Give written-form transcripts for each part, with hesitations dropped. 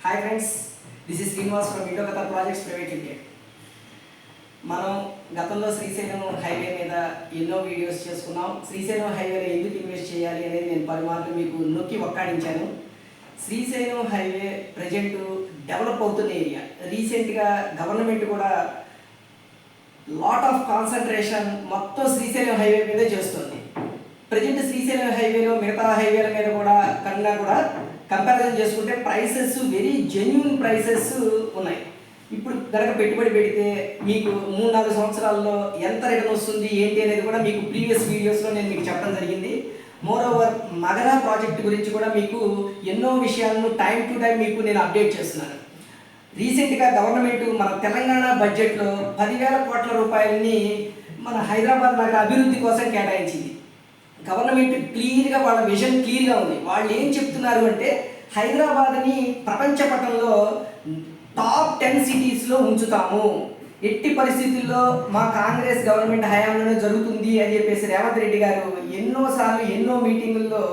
Hi friends, this is Srinivas from Indo కథ projects private limited. మనం గతంలో శ్రీశైలం హైవే మీద ఎన్నో వీడియోస్ చేసుకున్నాం. శ్రీశైలం హైవేలో ఎందుకు ఇన్వెస్ట్ చేయాలి అనేది నేను పలుమార్లు మీకు నొక్కి ఒక్కాడించాను. శ్రీశైలం హైవే ప్రజెంట్ డెవలప్ అవుతున్న ఏరియా. రీసెంట్గా గవర్నమెంట్ కూడా లాట్ ఆఫ్ కాన్సన్ట్రేషన్ మొత్తం శ్రీశైలం హైవే మీదే చేస్తుంది. ప్రజెంట్ శ్రీశైలం హైవేలో మిగతా హైవేల మీద కూడా కన్నా కూడా కంపారిజన్ చేసుకుంటే ప్రైసెస్ వెరీ జెన్యూన్ ప్రైసెస్ ఉన్నాయి. ఇప్పుడు కనుక పెట్టుబడి పెడితే మీకు 3-4 సంవత్సరాల్లో ఎంత రిటర్న్ వస్తుంది ఏంటి అనేది కూడా మీకు ప్రీవియస్ వీడియోస్లో నేను మీకు చెప్పడం జరిగింది. మోర్ ఓవర్ మగధ ప్రాజెక్ట్ గురించి కూడా మీకు ఎన్నో విషయాలను టైం టు టైం మీకు నేను అప్డేట్ చేస్తున్నాను. రీసెంట్గా గవర్నమెంట్ మన తెలంగాణ బడ్జెట్లో 10,000 కోట్ల రూపాయలని మన హైదరాబాద్ నగర అభివృద్ధి కోసం కేటాయించింది. గవర్నమెంట్ క్లియర్గా వాళ్ళ విజన్ క్లియర్గా ఉంది. వాళ్ళు ఏం చెప్తున్నారు అంటే హైదరాబాద్ని ప్రపంచ పటంలో టాప్ 10 సిటీస్లో ఉంచుతాము, ఎట్టి పరిస్థితుల్లో మా కాంగ్రెస్ గవర్నమెంట్ హయాంలోనే జరుగుతుంది అని చెప్పేసి రేవంత్ రెడ్డి గారు ఎన్నోసార్లు ఎన్నో మీటింగుల్లో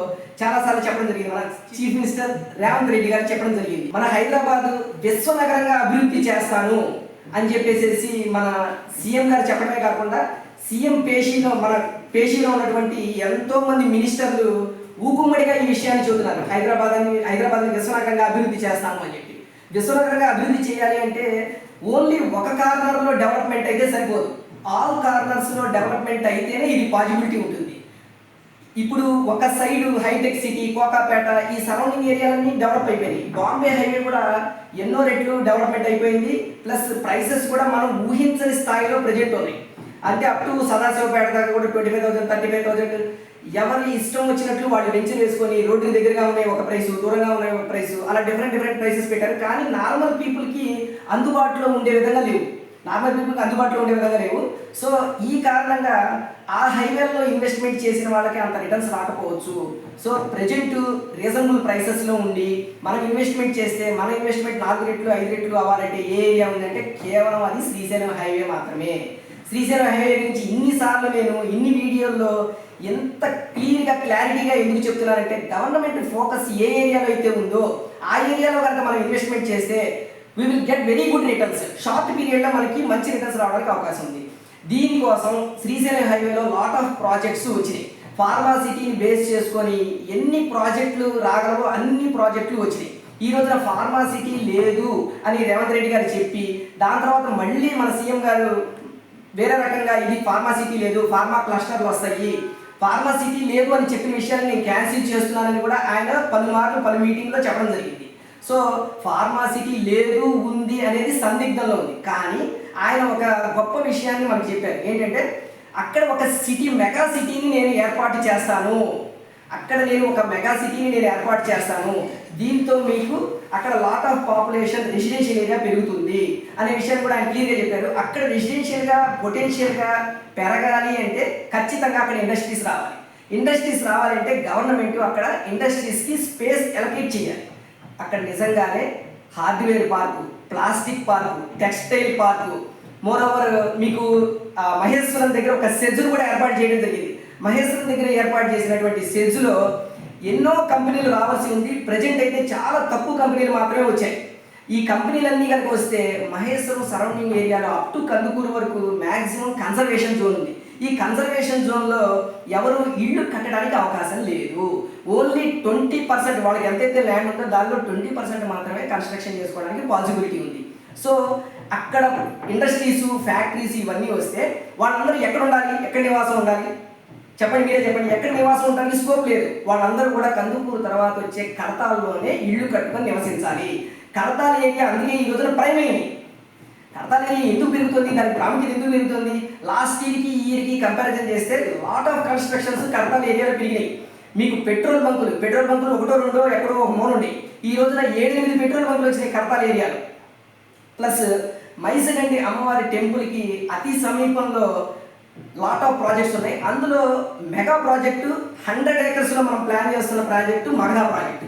చాలాసార్లు చెప్పడం జరిగింది. మన చీఫ్ మినిస్టర్ రేవంత్ రెడ్డి గారు చెప్పడం జరిగింది. మన హైదరాబాద్ విశ్వనగరంగా అభివృద్ధి చేస్తాను అని చెప్పేసి మన సీఎం గారు చెప్పడమే కాకుండా సీఎం పేషీలో ఉన్నటువంటి ఎంతోమంది మినిస్టర్లు ఊకుమ్మడిగా ఈ విషయాన్ని చెబుతున్నారు. హైదరాబాద్ని విశ్వనగరంగా అభివృద్ధి చేస్తాము అని చెప్పి. విశ్వనగరంగా అభివృద్ధి చేయాలి అంటే ఓన్లీ ఒక కార్నర్లో డెవలప్మెంట్ అయితే సరిపోదు, ఆల్ కార్నర్స్లో డెవలప్మెంట్ అయితేనే ఇది పాజిబిలిటీ ఉంటుంది. ఇప్పుడు ఒక సైడు హైటెక్ సిటీ, కోకాపేట, ఈ సరౌండింగ్ ఏరియాలన్నీ డెవలప్ అయిపోయినాయి. బాంబే హైవే కూడా ఎన్నో రెట్లు డెవలప్మెంట్ అయిపోయింది. ప్లస్ ప్రైసెస్ కూడా మనం ఊహించని స్థాయిలో ప్రజెంట్ ఉన్నాయి. అంటే అప్ టు సదాశివపేట దాకా కూడా 25,000, 35,000 ఎవరి ఇష్టం వచ్చినట్లు వాళ్ళు వెంచర్ వేసుకొని రోడ్డు దగ్గరగా ఉన్నాయి ఒక ప్రైస్, దూరంగా ఉన్నాయి ఒక ప్రైస్, అలా డిఫరెంట్ ప్రైసెస్ పెట్టారు. కానీ నార్మల్ పీపుల్కి అందుబాటులో ఉండే విధంగా లేవు. సో ఈ కారణంగా ఆ హైవేలో ఇన్వెస్ట్మెంట్ చేసిన వాళ్ళకి అంత రిటర్న్స్ రాకపోవచ్చు. సో ప్రజెంట్ రీజనబుల్ ప్రైసెస్లో ఉండి మనం ఇన్వెస్ట్మెంట్ చేస్తే మన ఇన్వెస్ట్మెంట్ 4 రెట్లు 5 రెట్లు అవ్వాలంటే ఏ ఏరియా ఉందంటే కేవలం అది శ్రీశైలం హైవే మాత్రమే. శ్రీశైలం హైవే గురించి ఇన్నిసార్లు నేను ఇన్ని వీడియోల్లో ఎంత క్లారిటీగా ఎందుకు చెప్తున్నానంటే గవర్నమెంట్ ఫోకస్ ఏ ఏరియాలో అయితే ఉందో ఆ ఏరియాలో కనుక మనం ఇన్వెస్ట్మెంట్ చేస్తే we will get very good returns. Short పీరియడ్లో మనకి మంచి రిటర్న్స్ రావడానికి అవకాశం ఉంది. దీనికోసం శ్రీశైలం హైవేలో లాట్ ఆఫ్ ప్రాజెక్ట్స్ వచ్చినాయి. ఫార్మా సిటీని బేస్ చేసుకొని ఎన్ని ప్రాజెక్టులు రాగలవో అన్ని ప్రాజెక్టులు వచ్చినాయి. ఈ రోజున ఫార్మా సిటీ లేదు అని రేవంత్ రెడ్డి గారు చెప్పి దాని తర్వాత మళ్ళీ మన సీఎం గారు వేరే రకంగా ఇది ఫార్మా సిటీ లేదు, ఫార్మా క్లస్టర్లు వస్తాయి, ఫార్మా సిటీ లేదు అని చెప్పిన విషయాన్ని నేను క్యాన్సిల్ చేస్తున్నానని కూడా ఆయన పలు మీటింగ్లో చెప్పడం జరిగింది. సో ఫార్మా సిటీ లేదు ఉంది అనేది సందిగ్ధంలో ఉంది. కానీ ఆయన ఒక గొప్ప విషయాన్ని మనకు చెప్పారు. ఏంటంటే అక్కడ ఒక మెగా సిటీని నేను ఏర్పాటు చేస్తాను, దీంతో మీకు అక్కడ lot of population residential area పెరుగుతుంది అనే విషయాన్ని కూడా ఆయన క్లియర్గా చెప్పారు. అక్కడ రెసిడెన్షియల్గా పొటెన్షియల్గా పెరగాలి అంటే ఖచ్చితంగా అక్కడ ఇండస్ట్రీస్ రావాలంటే గవర్నమెంట్ అక్కడ ఇండస్ట్రీస్కి స్పేస్ ఎలకేట్ చేయాలి. అక్కడ నిజంగానే hardware park, plastic park, textile park, moreover మీకు మహేశ్వరం దగ్గర ఒక సెజ్ను కూడా ఏర్పాటు చేయడం జరిగింది. మహేశ్వరం దగ్గర ఏర్పాటు చేసినటువంటి సెజ్లో ఎన్నో కంపెనీలు రావాల్సి ఉంది. ప్రజెంట్ అయితే చాలా తక్కువ కంపెనీలు మాత్రమే వచ్చాయి. ఈ కంపెనీలన్నీ కనుక వస్తే మహేశ్వరం సరౌండింగ్ ఏరియాలో అప్ టు కందుకూరు వరకు మ్యాక్సిమం కన్జర్వేషన్ జోన్ ఉంది. ఈ కన్జర్వేషన్ జోన్లో ఎవరు ఇళ్ళు కట్టడానికి అవకాశం లేదు. ఓన్లీ 20% వాళ్ళకి ఎంతైతే ల్యాండ్ ఉందో దానిలో 20% మాత్రమే కన్స్ట్రక్షన్ చేసుకోవడానికి పాసిబిలిటీ ఉంది. సో అక్కడ ఇండస్ట్రీస్, ఫ్యాక్టరీస్ ఇవన్నీ వస్తే వాళ్ళందరూ ఎక్కడ ఉండాలి, ఎక్కడ నివాసం ఉండాలి మీరే చెప్పండి. ఎక్కడ నివాసం ఉండడానికి స్కోప్ లేదు. వాళ్ళందరూ కూడా కందుకూరు తర్వాత వచ్చే కడతాల్లోనే ఇళ్ళు కట్టుకొని నివసించాలి. కడతాల ఏరియా అందుకే ఈ రోజున ప్రైమ్ అయింది. కడతాల ఏరియా ఎందుకు పెరుగుతుంది, దాని ప్రాముఖ్యత ఎందుకు పెరుగుతుంది? లాస్ట్ ఇయర్కి ఈ ఇయర్కి కంపారిజన్ చేస్తే లాట్ ఆఫ్ కన్స్ట్రక్షన్స్ కడతాల ఏరియాలో పెరిగినాయి. మీకు పెట్రోల్ బంకులు 1-2 ఎక్కడో ఒక మూల ఉండి ఈ రోజున 7-8 పెట్రోల్ బంకులు వచ్చినాయి కడతాల ఏరియాలో. ప్లస్ మైసగండి అమ్మవారి టెంపుల్కి అతి సమీపంలో లాట్ ఆఫ్ ప్రాజెక్ట్స్ ఉన్నాయి. అందులో మెగా ప్రాజెక్టు 100 acres మనం ప్లాన్ చేస్తున్న ప్రాజెక్టు మగధ ప్రాజెక్టు.